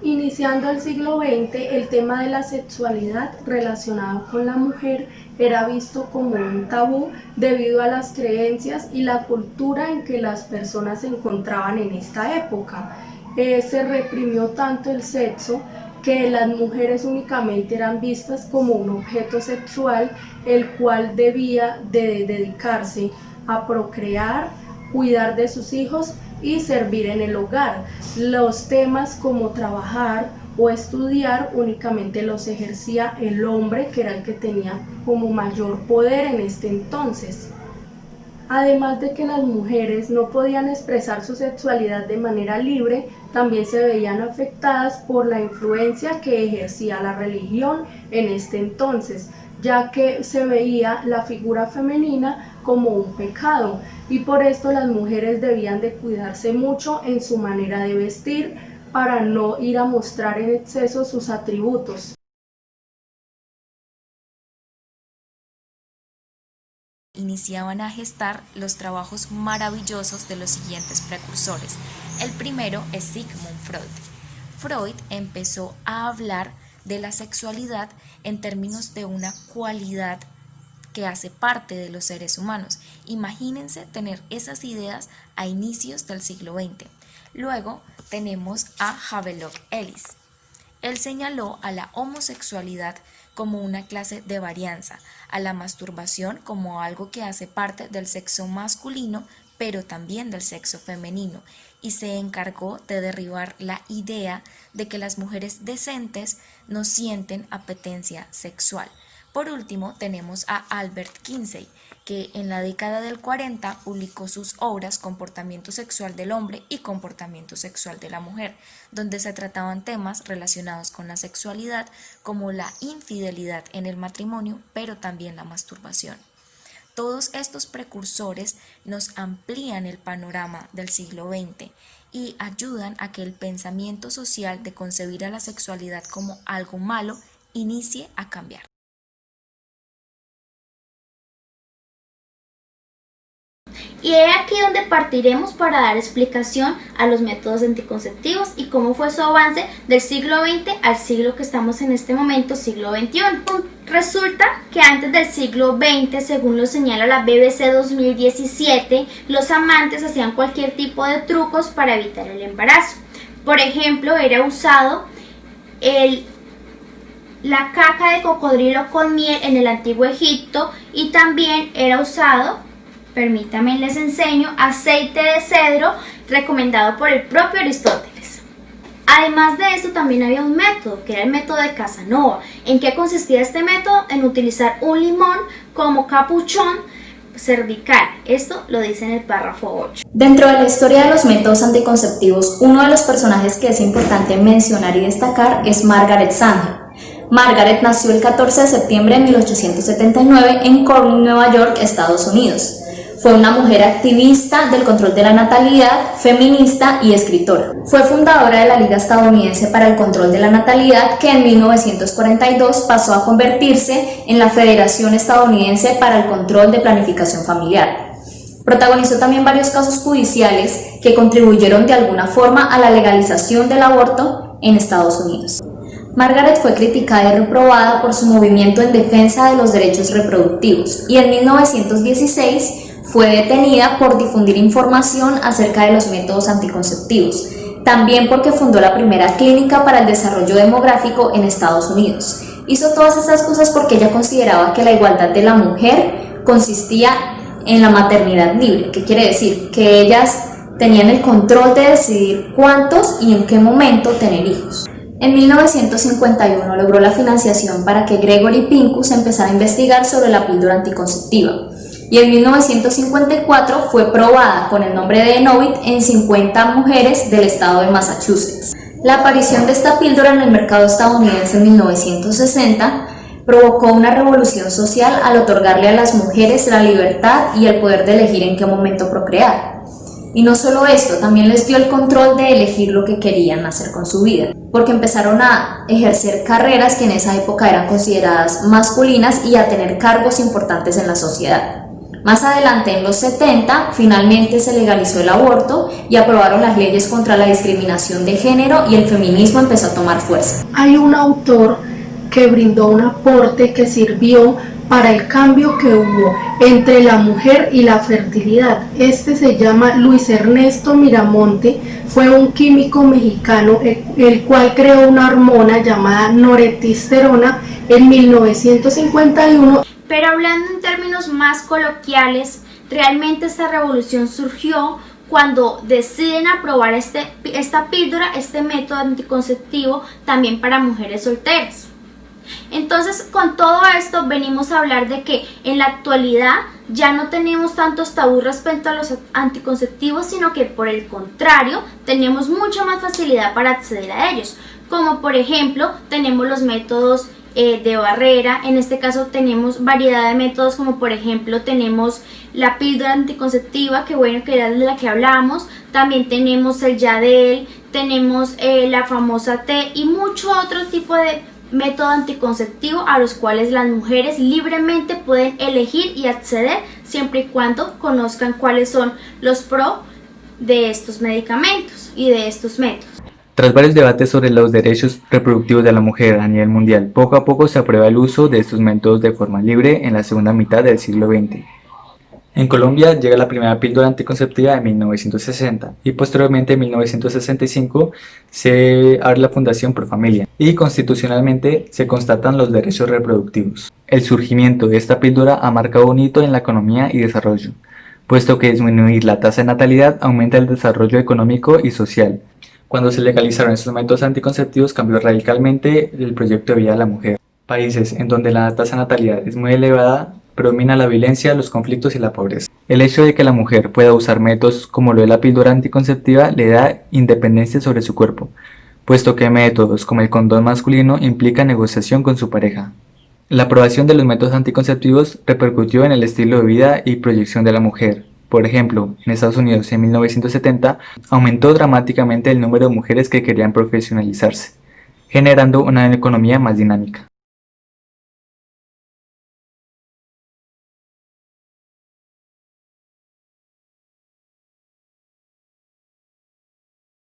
Iniciando el siglo XX, el tema de la sexualidad relacionado con la mujer era visto como un tabú debido a las creencias y la cultura en que las personas se encontraban en esta época. Se reprimió tanto el sexo que las mujeres únicamente eran vistas como un objeto sexual, el cual debía de dedicarse a procrear, cuidar de sus hijos y servir en el hogar. Los temas como trabajar o estudiar únicamente los ejercía el hombre, que era el que tenía como mayor poder en este entonces. Además de que las mujeres no podían expresar su sexualidad de manera libre, también se veían afectadas por la influencia que ejercía la religión en este entonces, ya que se veía la figura femenina como un pecado, y por esto las mujeres debían de cuidarse mucho en su manera de vestir para no ir a mostrar en exceso sus atributos. Iniciaban a gestar los trabajos maravillosos de los siguientes precursores. El primero es Sigmund Freud. Freud empezó a hablar de la sexualidad en términos de una cualidad que hace parte de los seres humanos. Imagínense tener esas ideas a inicios del siglo XX. Luego tenemos a Havelock Ellis. Él señaló a la homosexualidad como una clase de varianza, a la masturbación como algo que hace parte del sexo masculino, pero también del sexo femenino, y se encargó de derribar la idea de que las mujeres decentes no sienten apetencia sexual. Por último, tenemos a Albert Kinsey, que en la década del 40 publicó sus obras Comportamiento sexual del hombre y Comportamiento sexual de la mujer, donde se trataban temas relacionados con la sexualidad como la infidelidad en el matrimonio, pero también la masturbación. Todos estos precursores nos amplían el panorama del siglo XX y ayudan a que el pensamiento social de concebir a la sexualidad como algo malo inicie a cambiar. Y es aquí donde partiremos para dar explicación a los métodos anticonceptivos y cómo fue su avance del siglo XX al siglo que estamos en este momento, siglo XXI. Resulta que antes del siglo XX, según lo señala la BBC 2017, los amantes hacían cualquier tipo de trucos para evitar el embarazo. Por ejemplo, era usado la caca de cocodrilo con miel en el antiguo Egipto, y también era usado, permítanme les enseño, aceite de cedro recomendado por el propio Aristóteles. Además de esto, también había un método, que era el método de Casanova. ¿En qué consistía este método? En utilizar un limón como capuchón cervical. Esto lo dice en el párrafo 8. Dentro de la historia de los métodos anticonceptivos, uno de los personajes que es importante mencionar y destacar es Margaret Sanger. Margaret nació el 14 de septiembre de 1879 en Corning, Nueva York, Estados Unidos. Fue una mujer activista del control de la natalidad, feminista y escritora. Fue fundadora de la Liga Estadounidense para el Control de la Natalidad, que en 1942 pasó a convertirse en la Federación Estadounidense para el Control de Planificación Familiar. Protagonizó también varios casos judiciales que contribuyeron de alguna forma a la legalización del aborto en Estados Unidos. Margaret fue criticada y reprobada por su movimiento en defensa de los derechos reproductivos y en 1916 fue detenida por difundir información acerca de los métodos anticonceptivos, también porque fundó la primera clínica para el desarrollo demográfico en Estados Unidos. Hizo todas esas cosas porque ella consideraba que la igualdad de la mujer consistía en la maternidad libre, que quiere decir que ellas tenían el control de decidir cuántos y en qué momento tener hijos. En 1951 logró la financiación para que Gregory Pincus empezara a investigar sobre la píldora anticonceptiva, y en 1954 fue probada con el nombre de Enovit en 50 mujeres del estado de Massachusetts. La aparición de esta píldora en el mercado estadounidense en 1960 provocó una revolución social al otorgarle a las mujeres la libertad y el poder de elegir en qué momento procrear. Y no solo esto, también les dio el control de elegir lo que querían hacer con su vida, porque empezaron a ejercer carreras que en esa época eran consideradas masculinas y a tener cargos importantes en la sociedad. Más adelante, en los 70, finalmente se legalizó el aborto y aprobaron las leyes contra la discriminación de género y el feminismo empezó a tomar fuerza. Hay un autor que brindó un aporte que sirvió para el cambio que hubo entre la mujer y la fertilidad. Este se llama Luis Ernesto Miramonte, fue un químico mexicano el cual creó una hormona llamada nortestosterona en 1951. Pero hablando en términos más coloquiales, realmente esta revolución surgió cuando deciden aprobar esta píldora, este método anticonceptivo también para mujeres solteras. Entonces, con todo esto venimos a hablar de que en la actualidad ya no tenemos tantos tabús respecto a los anticonceptivos, sino que por el contrario tenemos mucha más facilidad para acceder a ellos, como por ejemplo tenemos los métodos de barrera. En este caso tenemos variedad de métodos, como por ejemplo tenemos la píldora anticonceptiva, que bueno, que era de la que hablamos, también tenemos el Yadel, tenemos la famosa T y mucho otro tipo de método anticonceptivo a los cuales las mujeres libremente pueden elegir y acceder siempre y cuando conozcan cuáles son los pros de estos medicamentos y de estos métodos. Tras varios debates sobre los derechos reproductivos de la mujer a nivel mundial, poco a poco se aprueba el uso de estos métodos de forma libre en la segunda mitad del siglo XX. En Colombia llega la primera píldora anticonceptiva en 1960 y posteriormente en 1965 se abre la Fundación Profamilia y constitucionalmente se constatan los derechos reproductivos. El surgimiento de esta píldora ha marcado un hito en la economía y desarrollo, puesto que disminuir la tasa de natalidad aumenta el desarrollo económico y social. Cuando se legalizaron estos métodos anticonceptivos cambió radicalmente el proyecto de vida de la mujer. Países en donde la tasa de natalidad es muy elevada predomina la violencia, los conflictos y la pobreza. El hecho de que la mujer pueda usar métodos como lo de la píldora anticonceptiva le da independencia sobre su cuerpo, puesto que métodos como el condón masculino implican negociación con su pareja. La aprobación de los métodos anticonceptivos repercutió en el estilo de vida y proyección de la mujer. Por ejemplo, en Estados Unidos en 1970 aumentó dramáticamente el número de mujeres que querían profesionalizarse, generando una economía más dinámica.